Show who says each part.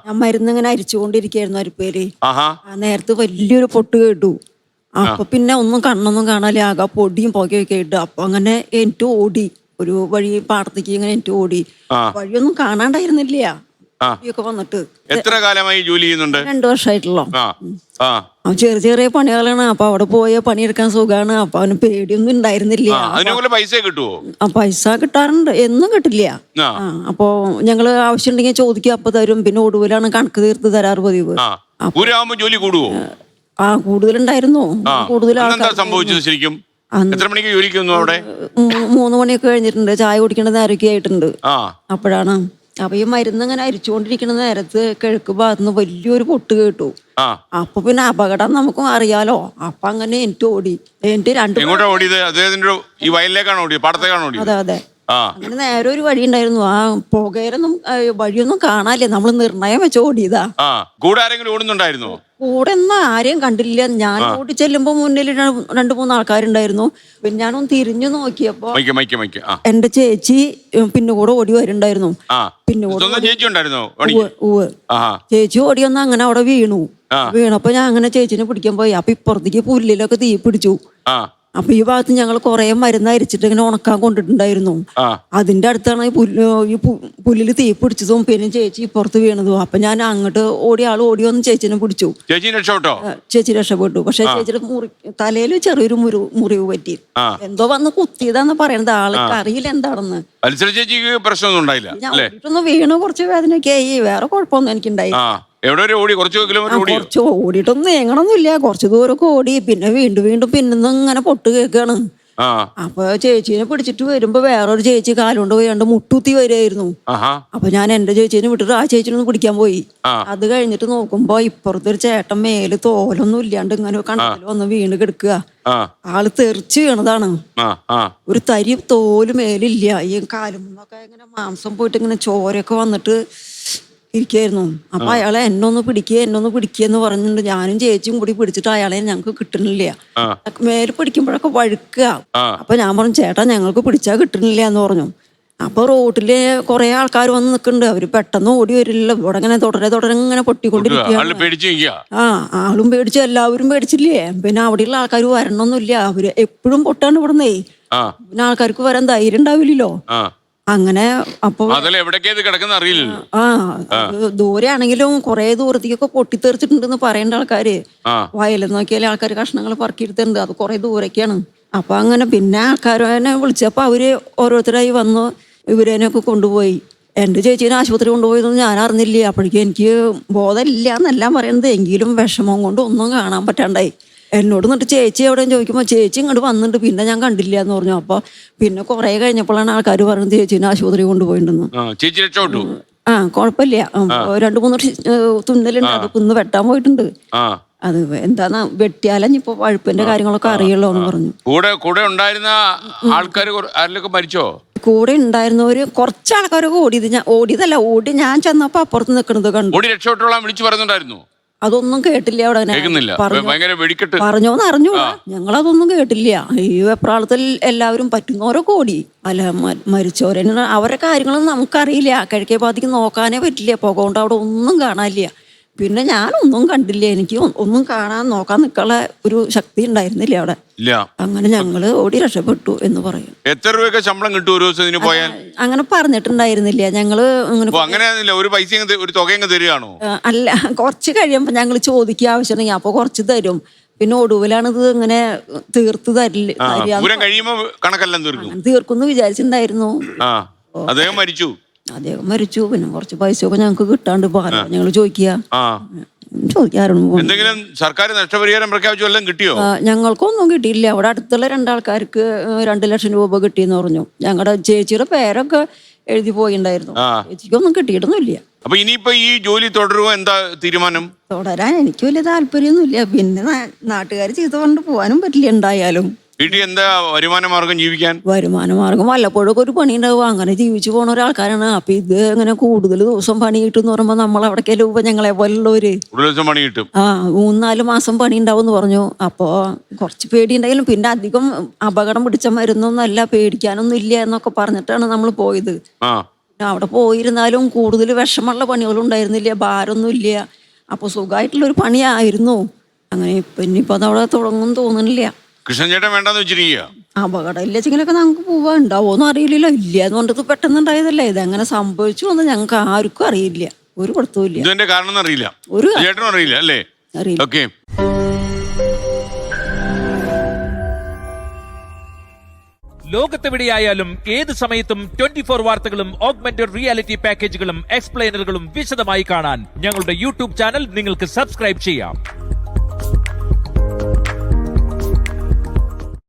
Speaker 1: ഞാൻ മരുന്ന് ഇങ്ങനെ അരിച്ചുകൊണ്ടിരിക്കുകയായിരുന്നു അരിപ്പേര്.
Speaker 2: ആഹാ.
Speaker 1: നേരത്തെ വലിയൊരു പൊട്ട് കേട്ടു. അപ്പൊ പിന്നെ ഒന്നും കണ്ണൊന്നും കാണാല്ലേ, ആകെ പൊടിയും പുകയൊക്കെ ഇട്ട്. അപ്പൊ അങ്ങനെ എനിക്ക് ഓടി, ഒരു വഴി പാടത്തേക്ക് ഇങ്ങനെ എനിക്ക് ഓടി. വഴിയൊന്നും കാണാണ്ടായിരുന്നില്ല, പൊടിയൊക്കെ വന്നിട്ട്.
Speaker 2: എത്ര കാലമായി ജോലി ചെയ്യുന്നുണ്ട്?
Speaker 1: 2 വർഷമായിട്ടുള്ളൂ.
Speaker 2: ആ.
Speaker 1: ചെറിയ ചെറിയ പണികളാണ്. അപ്പൊ അവിടെ പോയ പണിയെടുക്കാൻ സുഖമാണ്. അപ്പൊ അവന് പേടിയൊന്നും ഉണ്ടായിരുന്നില്ല.
Speaker 2: അതിനുള്ള പൈസ കിട്ടുവോ?
Speaker 1: പൈസ കിട്ടാറുണ്ട്, എന്നും കിട്ടില്ല. അപ്പൊ ഞങ്ങള് ആവശ്യമുണ്ടെങ്കിൽ ചോദിക്കും, അപ്പൊ തരും. പിന്നെ ഒടുവിലാണ് കണക്ക് തീർത്ത് തരാറ് പതിവ്.
Speaker 2: ജോലി കൂടുവോ?
Speaker 1: കൂടുതലുണ്ടായിരുന്നു. കൂടുതൽ
Speaker 2: സംഭവിച്ചത് ശരിക്കും എത്ര മണിക്ക് ജോലിക്ക് വന്നു അവിടെ?
Speaker 1: 3 മണിയൊക്കെ കഴിഞ്ഞിട്ടുണ്ട്. ചായ കുടിക്കേണ്ട നേരമൊക്കെ ആയിട്ടുണ്ട്. അപ്പോഴാണ്. അപ്പൊ ഈ മരുന്ന് ഇങ്ങനെ അരിച്ചുകൊണ്ടിരിക്കുന്ന നേരത്ത് കിഴക്ക് ഭാഗത്തുനിന്ന് വലിയൊരു പൊട്ട് കേട്ടു. അപ്പൊ പിന്നെ അപകടം നമുക്കും അറിയാലോ. അപ്പൊ അങ്ങനെ എനിക്ക് ഓടി. എനിക്ക്
Speaker 2: ഈ വയലിലേക്കാണ് ഓടിയത്? പാടത്തേക്കാണ് ഓടിയത്?
Speaker 1: അതെ അതെ. അങ്ങനെ നേരെ ഒരു വഴി ഉണ്ടായിരുന്നു. ആ പുകയിലൊന്നും വഴിയൊന്നും കാണാല്ലേ. നമ്മൾ നിർണയം വെച്ച് ഓടിയതാ.
Speaker 2: കൂടെ ആരെങ്കിലും ഓടുന്നുണ്ടായിരുന്നോ?
Speaker 1: കൂടെ ഒന്നും ആരെയും കണ്ടില്ല. ഞാൻ ഓടി ചെല്ലുമ്പോ മുന്നിൽ 2-3 ആൾക്കാരുണ്ടായിരുന്നു. പിന്നെ ഞാനൊന്ന് തിരിഞ്ഞു നോക്കിയപ്പോ എന്റെ ചേച്ചി പിന്നെ കൂടെ ഓടി വരുന്നുണ്ടായിരുന്നു. പിന്നെ ചേച്ചി ഓടി വന്ന് അങ്ങനെ അവിടെ വീണപ്പോ ഞാൻ അങ്ങനെ ചേച്ചിനെ പിടിക്കാൻ പോയി. അപ്പൊ ഇപ്പുറത്തേക്ക് പുല്ലിലൊക്കെ തീ പിടിച്ചു. അപ്പൊ ഈ ഭാഗത്ത് ഞങ്ങൾ കുറെ മരുന്ന് അരിച്ചിട്ട് ഇങ്ങനെ ഉണക്കാൻ കൊണ്ടിട്ടുണ്ടായിരുന്നു. അതിന്റെ അടുത്താണ് ഈ പുല്ലില് തീ പിടിച്ചതും പിന്നെ ചേച്ചി ഇപ്പുറത്ത് വീണതും. അപ്പൊ ഞാൻ അങ്ങോട്ട് ആള് ഓടി വന്ന് ചേച്ചിനെ പിടിച്ചു. ചേച്ചി രക്ഷപ്പെട്ടു. പക്ഷെ ചേച്ചിയുടെ തലയിൽ ചെറിയൊരു മുറിവ് പറ്റി. എന്തോ വന്ന് കുത്തിയതാന്ന് പറയണത്. ആൾക്ക് അറിയില്ല എന്താണെന്ന്. ഞാൻ വീണ് കുറച്ച് വേദനയൊക്കെ ആയി. വേറെ കുഴപ്പമൊന്നും എനിക്കുണ്ടായി. കുറച്ച് ഓടിയിട്ടൊന്നും നീങ്ങണമൊന്നുമില്ല. കുറച്ച് ദൂരമൊക്കെ ഓടി. പിന്നെ വീണ്ടും പിന്നെ ഇങ്ങനെ പൊട്ട് കേൾക്കാണ്. അപ്പൊ ചേച്ചീനെ പിടിച്ചിട്ട് വരുമ്പോ വേറൊരു ചേച്ചി കാലുകൊണ്ട് പോയാണ്ട് മുട്ടുത്തി വരുമായിരുന്നു. അപ്പൊ ഞാൻ എന്റെ ചേച്ചീനെ വിട്ടിട്ട് ആ ചേച്ചിനൊന്ന് പിടിക്കാൻ പോയി. അത് കഴിഞ്ഞിട്ട് നോക്കുമ്പോ ഇപ്പുറത്തൊരു ചേട്ടൻ മേല് തോലൊന്നും ഇല്ലാണ്ട് ഇങ്ങനെ കണ്ടതിൽ വന്ന് വീണ് കിടക്കുക. ആള് തെറിച്ച് വീണതാണ്. ഒരു തരി തോല് മേലില്ല. ഈ കാലുമൊക്കെ ഇങ്ങനെ മാംസം പോയിട്ട് ഇങ്ങനെ ചോരയൊക്കെ വന്നിട്ട് ഇരിക്കായിരുന്നു. അപ്പൊ അയാളെ എന്നൊന്ന് പിടിക്കുക പറഞ്ഞിട്ടുണ്ട്. ഞാനും ചേച്ചിയും കൂടി പിടിച്ചിട്ട് അയാളെ ഞങ്ങൾക്ക് കിട്ടണില്ല. മേല് പിടിക്കുമ്പോഴൊക്കെ വഴുക്കുക. അപ്പൊ ഞാൻ പറഞ്ഞു, ചേട്ടാ ഞങ്ങൾക്ക് പിടിച്ചാൽ കിട്ടണില്ല എന്ന് പറഞ്ഞു. അപ്പൊ റോഡില് കുറെ ആൾക്കാർ വന്ന് നിൽക്കുന്നുണ്ട്. അവര് പെട്ടെന്ന് ഓടി വരില്ല. ഇവിടെ ഇങ്ങനെ തുടരെ ഇങ്ങനെ പൊട്ടിക്കൊണ്ടിരിക്കുക. ആളും പേടിച്ചു, എല്ലാവരും പേടിച്ചില്ലേ. പിന്നെ അവിടെയുള്ള ആൾക്കാർ വരണമൊന്നുമില്ല. അവര് എപ്പോഴും പൊട്ടാണ് ഇവിടുന്നേ. പിന്നെ ആൾക്കാർക്ക് വരാൻ ധൈര്യം ഉണ്ടാവില്ലല്ലോ. അങ്ങനെ അപ്പൊ ദൂരെ ആണെങ്കിലും കുറെ ദൂരത്തേക്കൊക്കെ പൊട്ടിത്തെറിച്ചിട്ടുണ്ടെന്ന് പറയേണ്ട ആൾക്കാര്. വയലിൽ നോക്കിയാൽ ആൾക്കാർ കഷ്ണങ്ങൾ പറക്കിയെടുത്തിട്ടുണ്ട്. അത് കുറെ ദൂരൊക്കെയാണ്. അപ്പൊ അങ്ങനെ പിന്നെ ആൾക്കാരെ വിളിച്ചപ്പോ അവര് ഓരോരുത്തരായി വന്ന് ഇവരേനൊക്കെ കൊണ്ടുപോയി. എന്റെ ചേച്ചീനെ ആശുപത്രി കൊണ്ടുപോയതൊന്നും ഞാൻ അറിഞ്ഞില്ല. അപ്പോഴേക്കും എനിക്ക് ബോധമില്ല എന്നെല്ലാം പറയുന്നത്. എങ്കിലും വിഷമം കൊണ്ട് ഒന്നും കാണാൻ പറ്റാണ്ടായി. എന്നോട് എന്നിട്ട് ചേച്ചി എവിടെയും ചോദിക്കുമ്പോൾ ചേച്ചി ഇങ്ങോട്ട് വന്നിട്ട് പിന്നെ ഞാൻ കണ്ടില്ല എന്ന് പറഞ്ഞു. അപ്പൊ പിന്നെ കുറെ കഴിഞ്ഞപ്പോഴാണ് ആൾക്കാർ പറയുന്നത് ചേച്ചീനെ ആശുപത്രി കൊണ്ടുപോയിട്ടുണ്ടെന്ന്. കുഴപ്പമില്ല. 2-3 തുന്നലുണ്ട്. അത് ഇന്ന് വെട്ടാൻ പോയിട്ടുണ്ട്. അത് എന്താന്ന് വെട്ടിയാലും ഇപ്പൊ പഴുപ്പിന്റെ കാര്യങ്ങളൊക്കെ അറിയുള്ളൂ എന്ന് പറഞ്ഞു.
Speaker 2: കൂടെ ഉണ്ടായിരുന്ന ആൾക്കാർ മരിച്ചോ?
Speaker 1: കൂടെ ഉണ്ടായിരുന്നവര് കുറച്ച് ആൾക്കാരൊക്കെ ഓടിയതല്ല. ഞാൻ ചെന്നപ്പോ അപ്പുറത്ത് നിൽക്കുന്നത്
Speaker 2: കണ്ടു.
Speaker 1: അതൊന്നും കേട്ടില്ല. അവിടെ പറഞ്ഞോന്ന് അറിഞ്ഞൂടാ. ഞങ്ങളതൊന്നും കേട്ടില്ല. ഈ വെപ്രാളത്തിൽ എല്ലാവരും പറ്റുന്നവരൊക്കെ ഓടി. അല്ല, മരിച്ചവരെ അവരെ കാര്യങ്ങളൊന്നും നമുക്കറിയില്ല. കിഴക്കേ ഭാഗത്തേക്ക് നോക്കാനേ പറ്റില്ല. പുക കൊണ്ട് അവിടെ ഒന്നും കാണാനില്ല. പിന്നെ ഞാനൊന്നും കണ്ടില്ല. എനിക്ക് ഒന്നും നോക്കാൻ നിൽക്കാനുള്ള ഒരു ശക്തി ഉണ്ടായിരുന്നില്ല അവിടെ. അങ്ങനെ ഞങ്ങള് ഓടി രക്ഷപ്പെട്ടു എന്ന് പറയും.
Speaker 2: എത്ര രൂപ ശമ്പളം കിട്ടും ഒരു ദിവസം പോയാൽ?
Speaker 1: അങ്ങനെ പറഞ്ഞിട്ടുണ്ടായിരുന്നില്ല. ഞങ്ങള് അല്ല, കുറച്ച് കഴിയുമ്പോ ഞങ്ങള് ചോദിക്കുക ആവശ്യമുണ്ടെങ്കിൽ അപ്പൊ കുറച്ച് തരും. പിന്നെ ഒടുവിലാണ് ഇത് ഇങ്ങനെ തീർത്ത് തീർക്കുന്നു വിചാരിച്ചിട്ടുണ്ടായിരുന്നു.
Speaker 2: അദ്ദേഹം
Speaker 1: മരിച്ചു. പിന്നെ കുറച്ച് പൈസയൊക്കെ ഞങ്ങക്ക് കിട്ടാണ്ട് ഞങ്ങള്
Speaker 2: എന്തെങ്കിലും സർക്കാർ നഷ്ടപരിഹാരം പ്രഖ്യാപിച്ചു വല്ലതും കിട്ടിയോ?
Speaker 1: ഞങ്ങൾക്കൊന്നും കിട്ടിയില്ല. അവിടെ അടുത്തുള്ള 2 ആൾക്കാർക്ക് 2 ലക്ഷം രൂപ കിട്ടിയെന്ന് പറഞ്ഞു. ഞങ്ങളുടെ ചേച്ചിയുടെ പേരൊക്കെ എഴുതി പോയിണ്ടായിരുന്നു. ചേച്ചിക്കൊന്നും കിട്ടിയിട്ടൊന്നുമില്ല.
Speaker 2: അപ്പൊ ഇനിയിപ്പോ ഈ ജോലി തുടരുമോ? എന്താ തീരുമാനം?
Speaker 1: തുടരാൻ എനിക്ക് വലിയ താല്പര്യമൊന്നുമില്ല. പിന്നെ നാട്ടുകാർ ചെയ്ത് കൊണ്ട് പോകാനും പറ്റില്ല. എന്തായാലും
Speaker 2: വീട്ടിൽ എന്താ വരുമാന മാർഗം?
Speaker 1: വരുമാന മാർഗം വല്ലപ്പോഴൊക്കെ ഒരു പണി ഉണ്ടാവും. അങ്ങനെ ജീവിച്ചു പോണ ഒരാൾക്കാരാണ്. അപ്പൊ ഇത് ഇങ്ങനെ കൂടുതൽ ദിവസം പണി കിട്ടും പറയുമ്പോ നമ്മൾ അവിടേക്കല്ലേ ഞങ്ങളെ പോലുള്ളവര് 3-4 മാസം പണി ഉണ്ടാവും എന്ന് പറഞ്ഞു. അപ്പൊ കുറച്ച് പേടി ഉണ്ടായാലും പിന്നെ അധികം അപകടം പിടിച്ച മരുന്നൊന്നും അല്ല, പേടിക്കാനൊന്നും ഇല്ല എന്നൊക്കെ പറഞ്ഞിട്ടാണ് നമ്മൾ പോയത്. അവിടെ പോയിരുന്നാലും കൂടുതൽ വിഷമമുള്ള പണികളും ഉണ്ടായിരുന്നില്ല, ഭാരമൊന്നുമില്ല. അപ്പോൾ സുഖമായിട്ടുള്ളൊരു പണിയായിരുന്നു. അങ്ങനെ ഇനിയിപ്പോൾ അതവിടെ തുടങ്ങും തോന്നുന്നില്ല.
Speaker 2: കൃഷ്ണൻ ചേട്ടൻ വേണ്ടെന്ന് വെച്ചിരിക്കുക.
Speaker 1: അപകടം ഇല്ലെങ്കിലൊക്കെ നമുക്ക് പോവാൻ ഉണ്ടാവോന്നും അറിയില്ലല്ലോ. ഇല്ല എന്ന് പറഞ്ഞത് പെട്ടെന്നുണ്ടായതല്ലേ. ഇതെങ്ങനെ സംഭവിച്ചു എന്ന് ഞങ്ങൾക്ക് ആർക്കും അറിയില്ല. ഒരു കൊടുത്തുമില്ല.
Speaker 2: ഇതിന്റെ കാരണം അറിയില്ല,
Speaker 1: ഒരു
Speaker 2: ചേട്ടനും അറിയില്ല അല്ലേ?
Speaker 1: അറിയില്ല.
Speaker 2: ഓക്കെ.
Speaker 3: ലോകത്തെവിടെയായാലും ഏത് സമയത്തും 24 വാർത്തകളും ഓഗ്മെന്റഡ് റിയാലിറ്റി പാക്കേജുകളും എക്സ്പ്ലെയിനറുകളും വിശദമായി കാണാൻ ഞങ്ങളുടെ യൂട്യൂബ് ചാനൽ നിങ്ങൾക്ക് സബ്സ്ക്രൈബ് ചെയ്യാം.